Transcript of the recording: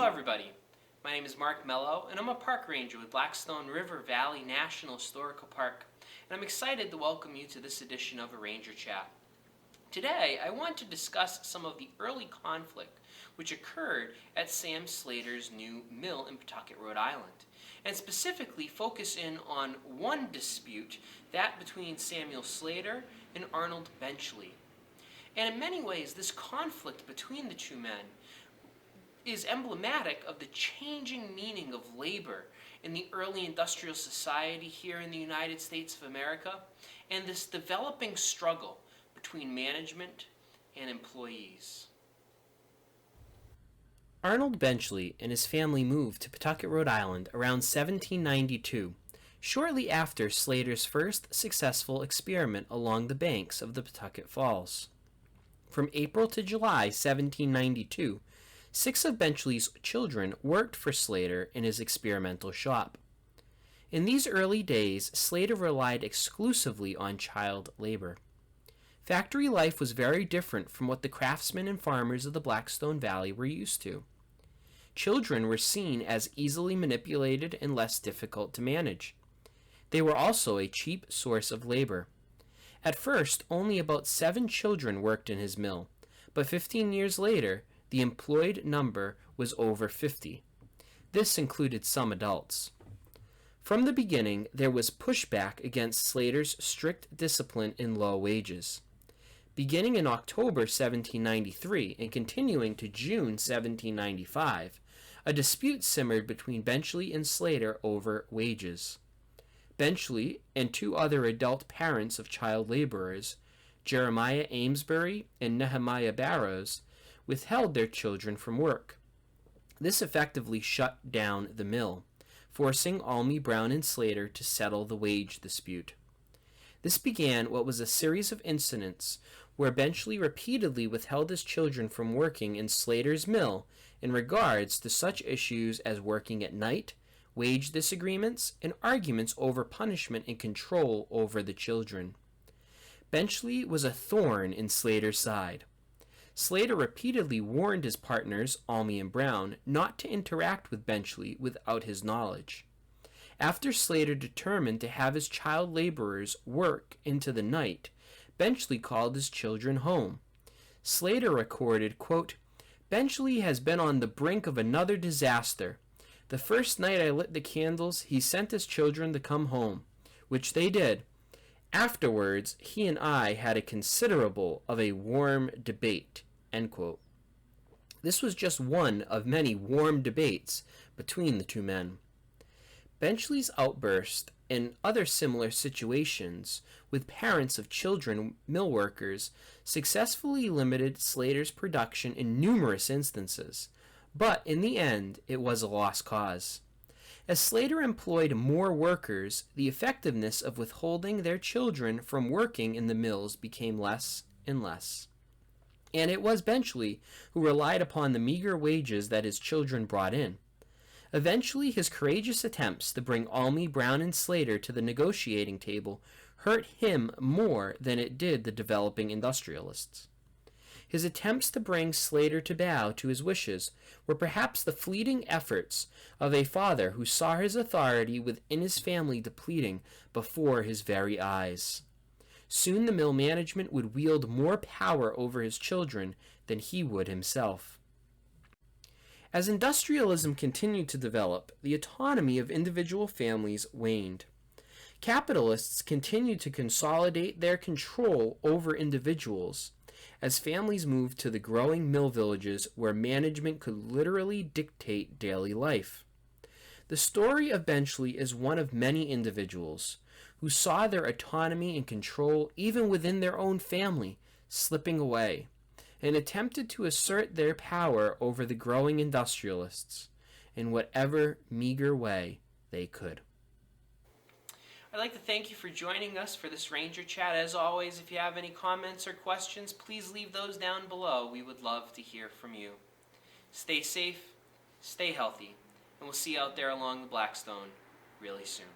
everybody. My name is Mark Mello, and I'm a park ranger with Blackstone River Valley National Historical Park, and I'm excited to welcome you to this edition of A Ranger Chat. Today, I want to discuss some of the early conflict which occurred at Sam Slater's new mill in Pawtucket, Rhode Island, and specifically focus in on one dispute, that between Samuel Slater and Arnold Benchley. And in many ways, this conflict between the two men is emblematic of the changing meaning of labor in the early industrial society here in the United States of America, and this developing struggle between management and employees. Arnold Benchley and his family moved to Pawtucket, Rhode Island around 1792, shortly after Slater's first successful experiment along the banks of the Pawtucket Falls. From April to July 1792, 6 of Benchley's children worked for Slater in his experimental shop. In these early days, Slater relied exclusively on child labor. Factory life was very different from what the craftsmen and farmers of the Blackstone Valley were used to. Children were seen as easily manipulated and less difficult to manage. They were also a cheap source of labor. At first, only about 7 children worked in his mill, but 15 years later, the employed number was over 50. This included some adults. From the beginning, there was pushback against Slater's strict discipline and low wages. Beginning in October 1793 and continuing to June 1795, a dispute simmered between Benchley and Slater over wages. Benchley and 2 other adult parents of child laborers, Jeremiah Amesbury and Nehemiah Barrows, withheld their children from work. This effectively shut down the mill, forcing Almy, Brown, and Slater to settle the wage dispute. This began what was a series of incidents where Benchley repeatedly withheld his children from working in Slater's mill in regards to such issues as working at night, wage disagreements, and arguments over punishment and control over the children. Benchley was a thorn in Slater's side. Slater repeatedly warned his partners, Almy and Brown, not to interact with Benchley without his knowledge. After Slater determined to have his child laborers work into the night, Benchley called his children home. Slater recorded, quote, "Benchley has been on the brink of another disaster. The first night I lit the candles, he sent his children to come home, which they did. Afterwards, he and I had a considerable of a warm debate." End quote. This was just one of many warm debates between the two men. Benchley's outburst and other similar situations with parents of children mill workers successfully limited Slater's production in numerous instances, but in the end it was a lost cause. As Slater employed more workers, the effectiveness of withholding their children from working in the mills became less and less. And it was Benchley who relied upon the meager wages that his children brought in. Eventually, his courageous attempts to bring Almy, Brown, and Slater to the negotiating table hurt him more than it did the developing industrialists. His attempts to bring Slater to bow to his wishes were perhaps the fleeting efforts of a father who saw his authority within his family depleting before his very eyes. Soon the mill management would wield more power over his children than he would himself. As industrialism continued to develop, the autonomy of individual families waned. Capitalists continued to consolidate their control over individuals as families moved to the growing mill villages where management could literally dictate daily life. The story of Benchley is one of many individuals who saw their autonomy and control, even within their own family, slipping away, and attempted to assert their power over the growing industrialists in whatever meager way they could. I'd like to thank you for joining us for this Ranger Chat. As always, if you have any comments or questions, please leave those down below. We would love to hear from you. Stay safe, stay healthy, and we'll see you out there along the Blackstone really soon.